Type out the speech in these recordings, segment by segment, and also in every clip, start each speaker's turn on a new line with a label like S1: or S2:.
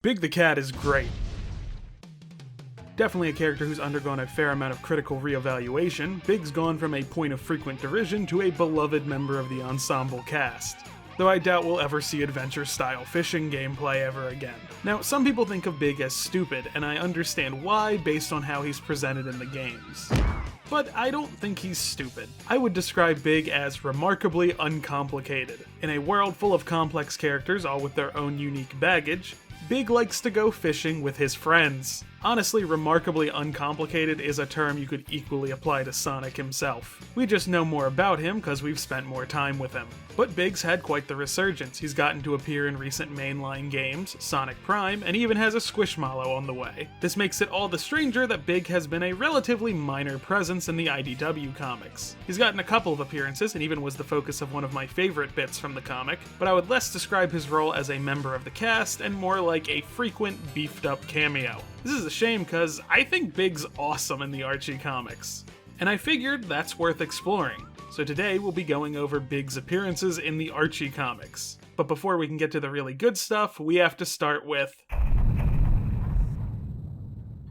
S1: Big the Cat is great. Definitely a character who's undergone a fair amount of critical reevaluation, Big's gone from a point of frequent derision to a beloved member of the ensemble cast. Though I doubt we'll ever see adventure-style fishing gameplay ever again. Now, some people think of Big as stupid, and I understand why based on how he's presented in the games. But I don't think he's stupid. I would describe Big as remarkably uncomplicated. In a world full of complex characters, all with their own unique baggage, Big likes to go fishing with his friends. Honestly, remarkably uncomplicated is a term you could equally apply to Sonic himself. We just know more about him because we've spent more time with him. But Big's had quite the resurgence. He's gotten to appear in recent mainline games, Sonic Prime, and even has a Squishmallow on the way. This makes it all the stranger that Big has been a relatively minor presence in the IDW comics. He's gotten a couple of appearances and even was the focus of one of my favorite bits from the comic, but I would less describe his role as a member of the cast and more like a frequent beefed up cameo. This is a shame because I think Big's awesome in the Archie comics. And I figured that's worth exploring. So today we'll be going over Big's appearances in the Archie comics. But before we can get to the really good stuff, we have to start with...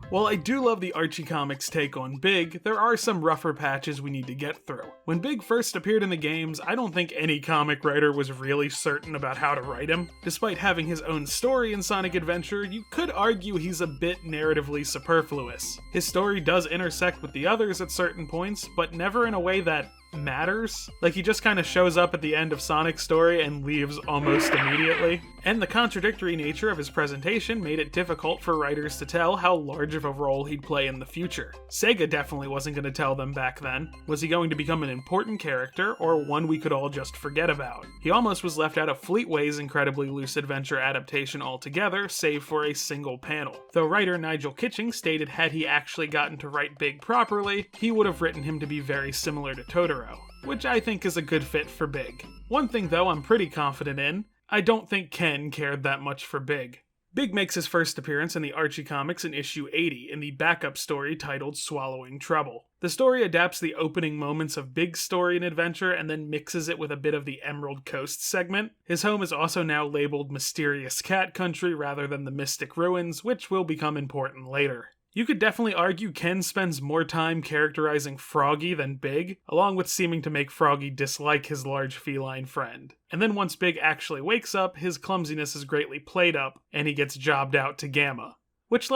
S1: While I do love the Archie comics take on Big, there are some rougher patches we need to get through. When Big first appeared in the games, I don't think any comic writer was really certain about how to write him. Despite having his own story in Sonic Adventure, you could argue he's a bit narratively superfluous. His story does intersect with the others at certain points, but never in a way that matters. Like, he just kind of shows up at the end of Sonic's story and leaves almost immediately. And the contradictory nature of his presentation made it difficult for writers to tell how large of a role he'd play in the future. Sega definitely wasn't going to tell them back then. Was he going to become an important character, or one we could all just forget about? He almost was left out of Fleetway's incredibly loose adventure adaptation altogether, save for a single panel. Though writer Nigel Kitching stated had he actually gotten to write Big properly, he would have written him to be very similar to Totoro, which I think is a good fit for Big. One thing though I'm pretty confident in, I don't think Ken cared that much for Big. Big makes his first appearance in the Archie comics in issue 80 in the backup story titled Swallowing Trouble. The story adapts the opening moments of Big's story and adventure and then mixes it with a bit of the Emerald Coast segment. His home is also now labeled Mysterious Cat Country rather than the Mystic Ruins, which will become important later. You could definitely argue Ken spends more time characterizing Froggy than Big, along with seeming to make Froggy dislike his large feline friend. And then once Big actually wakes up, his clumsiness is greatly played up, and he gets jobbed out to Gamma. Which,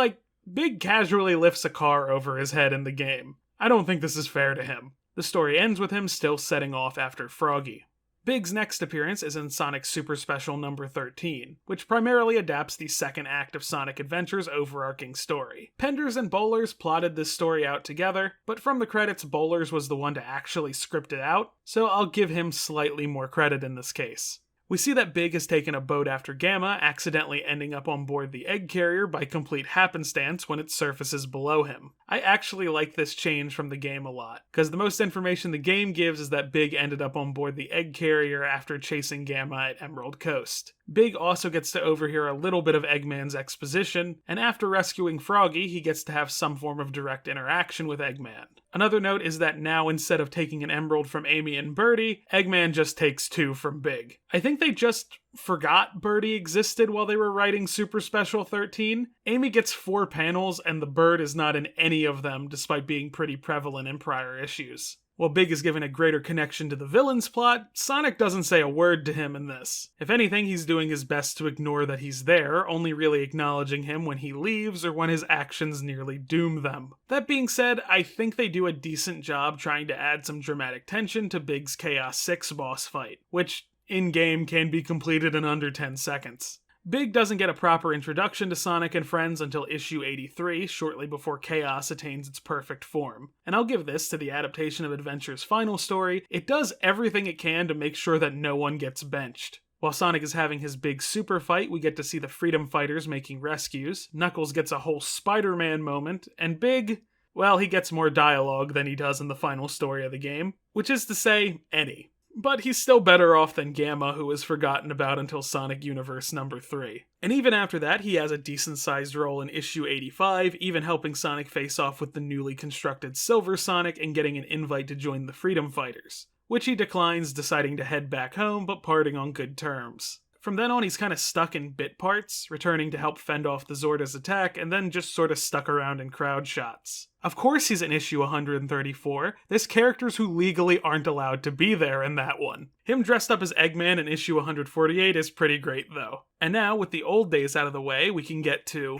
S1: Big casually lifts a car over his head in the game. I don't think this is fair to him. The story ends with him still setting off after Froggy. Big's next appearance is in Sonic Super Special number 13, which primarily adapts the second act of Sonic Adventure's overarching story. Penders and Bowlers plotted this story out together, but from the credits Bowlers was the one to actually script it out, so I'll give him slightly more credit in this case. We see that Big has taken a boat after Gamma, accidentally ending up on board the egg carrier by complete happenstance when it surfaces below him. I actually like this change from the game a lot, because the most information the game gives is that Big ended up on board the egg carrier after chasing Gamma at Emerald Coast. Big also gets to overhear a little bit of Eggman's exposition, and after rescuing Froggy, he gets to have some form of direct interaction with Eggman. Another note is that now, instead of taking an emerald from Amy and Birdie, Eggman just takes 2 from Big. I think they just forgot Birdie existed while they were writing Super Special 13. Amy gets 4 panels, and the bird is not in any of them, despite being pretty prevalent in prior issues. While Big is given a greater connection to the villain's plot, Sonic doesn't say a word to him in this. If anything, he's doing his best to ignore that he's there, only really acknowledging him when he leaves or when his actions nearly doom them. That being said, I think they do a decent job trying to add some dramatic tension to Big's Chaos 6 boss fight, which in-game can be completed in under 10 seconds. Big doesn't get a proper introduction to Sonic and friends until issue 83, shortly before Chaos attains its perfect form. And I'll give this to the adaptation of Adventure's final story, it does everything it can to make sure that no one gets benched. While Sonic is having his big super fight, we get to see the Freedom Fighters making rescues, Knuckles gets a whole Spider-Man moment, and Big, well, he gets more dialogue than he does in the final story of the game, which is to say, any. But he's still better off than Gamma, who was forgotten about until Sonic Universe number 3. And even after that, he has a decent-sized role in issue 85, even helping Sonic face off with the newly constructed Silver Sonic and getting an invite to join the Freedom Fighters, which he declines, deciding to head back home, but parting on good terms. From then on, he's kind of stuck in bit parts, returning to help fend off the Zorda's attack, and then just sort of stuck around in crowd shots. Of course he's in issue 134, there's characters who legally aren't allowed to be there in that one. Him dressed up as Eggman in issue 148 is pretty great though. And now, with the old days out of the way, we can get to...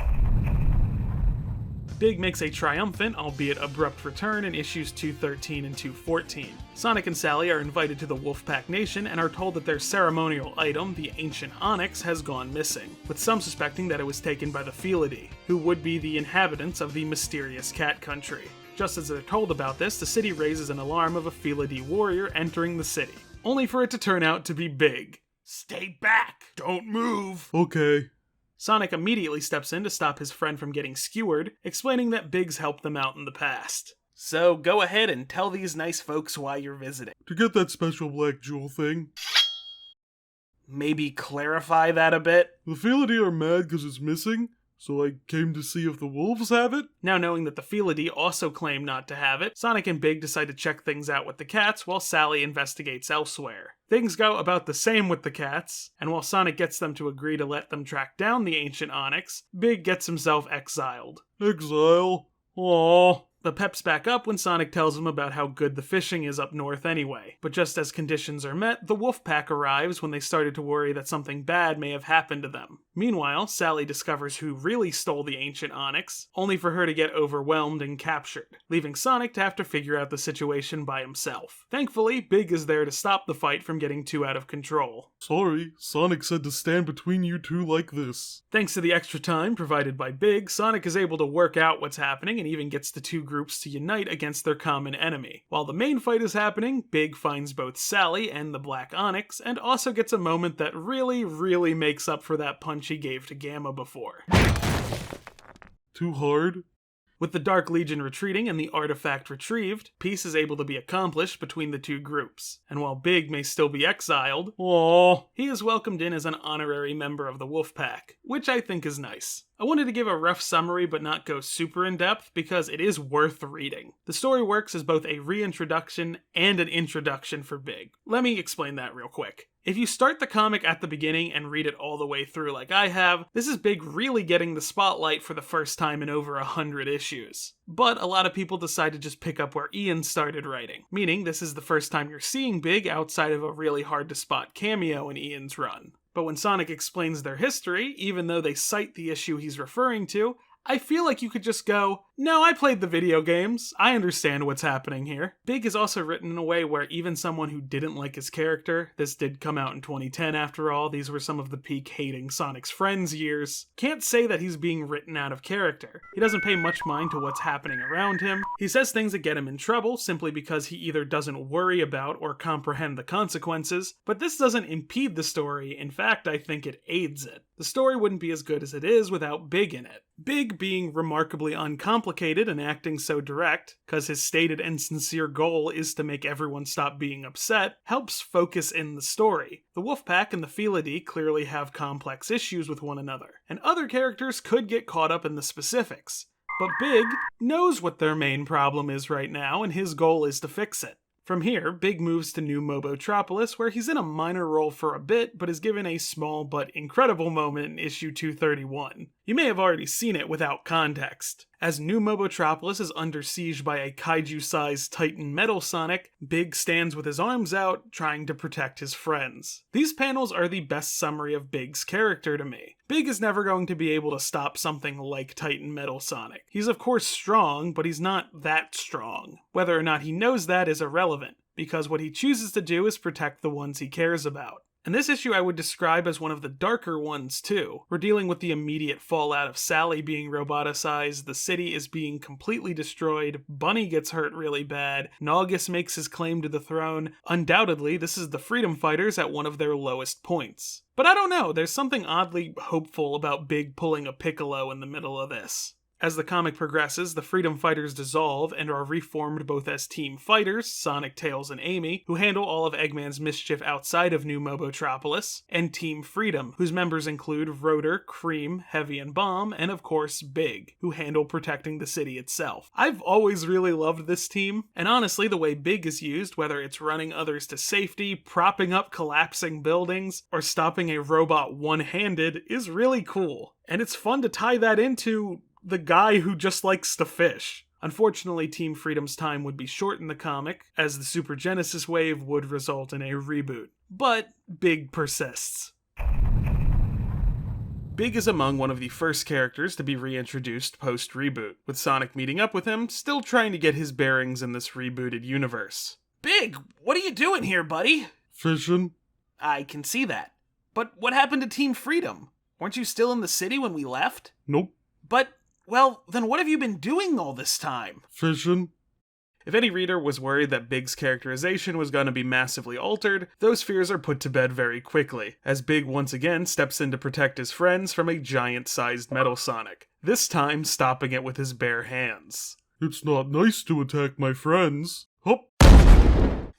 S1: Big makes a triumphant, albeit abrupt return in issues 213 and 214. Sonic and Sally are invited to the Wolfpack Nation and are told that their ceremonial item, the ancient onyx, has gone missing, with some suspecting that it was taken by the Felidae, who would be the inhabitants of the mysterious cat country. Just as they're told about this, the city raises an alarm of a Felidae warrior entering the city, only for it to turn out to be Big. Stay back! Don't move! Okay. Sonic immediately steps in to stop his friend from getting skewered, explaining that Big's helped them out in the past. So go ahead and tell these nice folks why you're visiting. To get that special black jewel thing. Maybe clarify that a bit? The Felidae are mad because it's missing, so I came to see if the wolves have it? Now knowing that the Felidae also claim not to have it, Sonic and Big decide to check things out with the cats while Sally investigates elsewhere. Things go about the same with the cats, and while Sonic gets them to agree to let them track down the ancient onyx, Big gets himself exiled. Exile? Aww. The peps back up when Sonic tells him about how good the fishing is up north anyway, but just as conditions are met, the Wolfpack arrives when they started to worry that something bad may have happened to them. Meanwhile, Sally discovers who really stole the ancient onyx, only for her to get overwhelmed and captured, leaving Sonic to have to figure out the situation by himself. Thankfully, Big is there to stop the fight from getting too out of control. Sorry, Sonic said to stand between you two like this. Thanks to the extra time provided by Big, Sonic is able to work out what's happening and even gets the two groups to unite against their common enemy. While the main fight is happening, Big finds both Sally and the Black Onyx, and also gets a moment that really makes up for that punch he gave to Gamma before. Too hard? With the Dark Legion retreating and the artifact retrieved, peace is able to be accomplished between the two groups. And while Big may still be exiled, he is welcomed in as an honorary member of the Wolfpack, which I think is nice. I wanted to give a rough summary but not go super in depth because it is worth reading. The story works as both a reintroduction and an introduction for Big. Let me explain that real quick. If you start the comic at the beginning and read it all the way through like I have, this is Big really getting the spotlight for the first time in over 100 issues. But a lot of people decide to just pick up where Ian started writing, meaning this is the first time you're seeing Big outside of a really hard to spot cameo in Ian's run. But when Sonic explains their history, even though they cite the issue he's referring to, I feel like you could just go, no, I played the video games, I understand what's happening here. Big is also written in a way where even someone who didn't like his character, this did come out in 2010 after all, these were some of the peak hating Sonic's friends years, can't say that he's being written out of character. He doesn't pay much mind to what's happening around him. He says things that get him in trouble simply because he either doesn't worry about or comprehend the consequences, but this doesn't impede the story, in fact I think it aids it. The story wouldn't be as good as it is without Big in it. Big being remarkably uncomplicated and acting so direct, cause his stated and sincere goal is to make everyone stop being upset, helps focus in the story. The Wolfpack and the Felidae clearly have complex issues with one another, and other characters could get caught up in the specifics. But Big knows what their main problem is right now, and his goal is to fix it. From here, Big moves to New Mobotropolis, where he's in a minor role for a bit, but is given a small but incredible moment in issue 231. You may have already seen it without context. As New Mobotropolis is under siege by a kaiju-sized Titan Metal Sonic, Big stands with his arms out, trying to protect his friends. These panels are the best summary of Big's character to me. Big is never going to be able to stop something like Titan Metal Sonic. He's of course strong, but he's not that strong. Whether or not he knows that is irrelevant, because what he chooses to do is protect the ones he cares about. And this issue I would describe as one of the darker ones too. We're dealing with the immediate fallout of Sally being roboticized, the city is being completely destroyed, Bunny gets hurt really bad, Naugus makes his claim to the throne. Undoubtedly, this is the Freedom Fighters at one of their lowest points. But I don't know, there's something oddly hopeful about Big pulling a Piccolo in the middle of this. As the comic progresses, the Freedom Fighters dissolve and are reformed both as Team Fighters, Sonic, Tails, and Amy, who handle all of Eggman's mischief outside of New Mobotropolis, and Team Freedom, whose members include Rotor, Cream, Heavy, and Bomb, and of course Big, who handle protecting the city itself. I've always really loved this team, and honestly the way Big is used, whether it's running others to safety, propping up collapsing buildings, or stopping a robot one-handed, is really cool. And it's fun to tie that into the guy who just likes to fish. Unfortunately, Team Freedom's time would be short in the comic, as the Super Genesis wave would result in a reboot. But Big persists. Big is among one of the first characters to be reintroduced post-reboot, with Sonic meeting up with him, still trying to get his bearings in this rebooted universe. Big, what are you doing here, buddy?
S2: Fishing.
S1: I can see that. But what happened to Team Freedom? Weren't you still in the city when we left?
S2: Nope.
S1: But, well, then what have you been doing all this time?
S2: Fishing.
S1: If any reader was worried that Big's characterization was going to be massively altered, those fears are put to bed very quickly, as Big once again steps in to protect his friends from a giant-sized Metal Sonic, this time stopping it with his bare hands.
S2: It's not nice to attack my friends. Hop.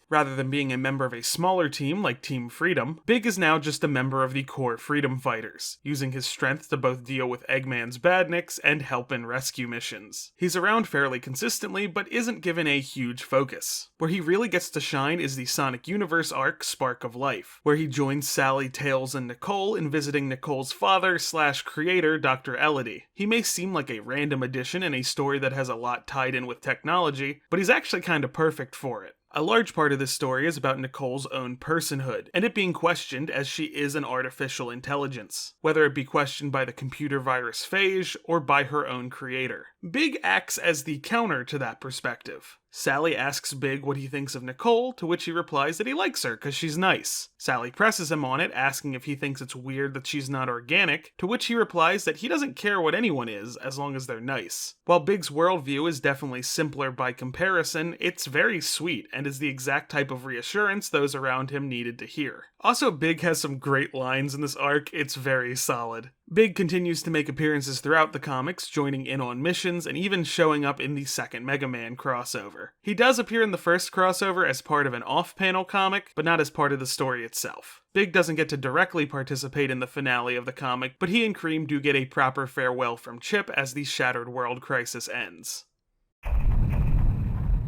S1: Rather than being a member of a smaller team like Team Freedom, Big is now just a member of the core Freedom Fighters, using his strength to both deal with Eggman's badniks and help in rescue missions. He's around fairly consistently, but isn't given a huge focus. Where he really gets to shine is the Sonic Universe arc Spark of Life, where he joins Sally, Tails, and Nicole in visiting Nicole's father/creator, Dr. Elodie. He may seem like a random addition in a story that has a lot tied in with technology, but he's actually kinda perfect for it. A large part of this story is about Nicole's own personhood, and it being questioned as she is an artificial intelligence, whether it be questioned by the computer virus Phage or by her own creator. Big acts as the counter to that perspective. Sally asks Big what he thinks of Nicole, to which he replies that he likes her because she's nice. Sally presses him on it, asking if he thinks it's weird that she's not organic, to which he replies that he doesn't care what anyone is as long as they're nice. While Big's worldview is definitely simpler by comparison, it's very sweet and is the exact type of reassurance those around him needed to hear. Also, Big has some great lines in this arc, it's very solid. Big continues to make appearances throughout the comics, joining in on missions, and even showing up in the second Mega Man crossover. He does appear in the first crossover as part of an off-panel comic, but not as part of the story itself. Big doesn't get to directly participate in the finale of the comic, but he and Cream do get a proper farewell from Chip as the Shattered World crisis ends.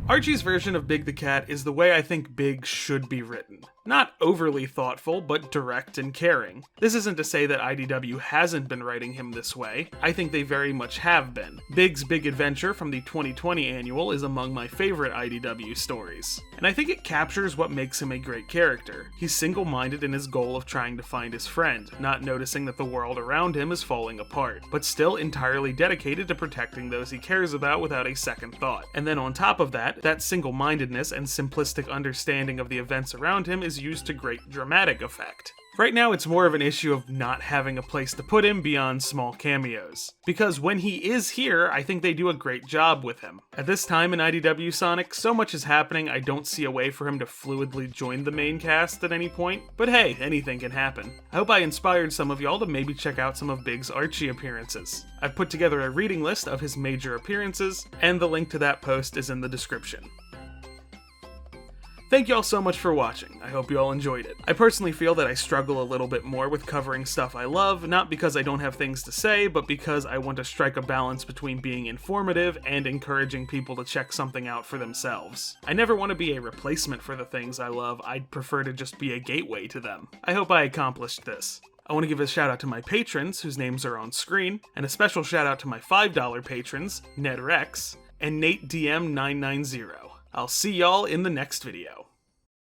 S1: Archie's version of Big the Cat is the way I think Big should be written. Not overly thoughtful, but direct and caring. This isn't to say that IDW hasn't been writing him this way. I think they very much have been. Big's Big Adventure from the 2020 annual is among my favorite IDW stories, and I think it captures what makes him a great character. He's single-minded in his goal of trying to find his friend, not noticing that the world around him is falling apart, but still entirely dedicated to protecting those he cares about without a second thought. And then on top of that single-mindedness and simplistic understanding of the events around him is used to great dramatic effect. Right now, it's more of an issue of not having a place to put him beyond small cameos. Because when he is here, I think they do a great job with him. At this time in IDW Sonic, so much is happening I don't see a way for him to fluidly join the main cast at any point. But hey, anything can happen. I hope I inspired some of y'all to maybe check out some of Big's Archie appearances. I've put together a reading list of his major appearances, and the link to that post is in the description. Thank y'all so much for watching, I hope you all enjoyed it. I personally feel that I struggle a little bit more with covering stuff I love, not because I don't have things to say, but because I want to strike a balance between being informative and encouraging people to check something out for themselves. I never want to be a replacement for the things I love, I'd prefer to just be a gateway to them. I hope I accomplished this. I want to give a shout out to my patrons, whose names are on screen, and a special shout out to my $5 patrons, Ned Rex, and Nate DM990. I'll see y'all in the next video.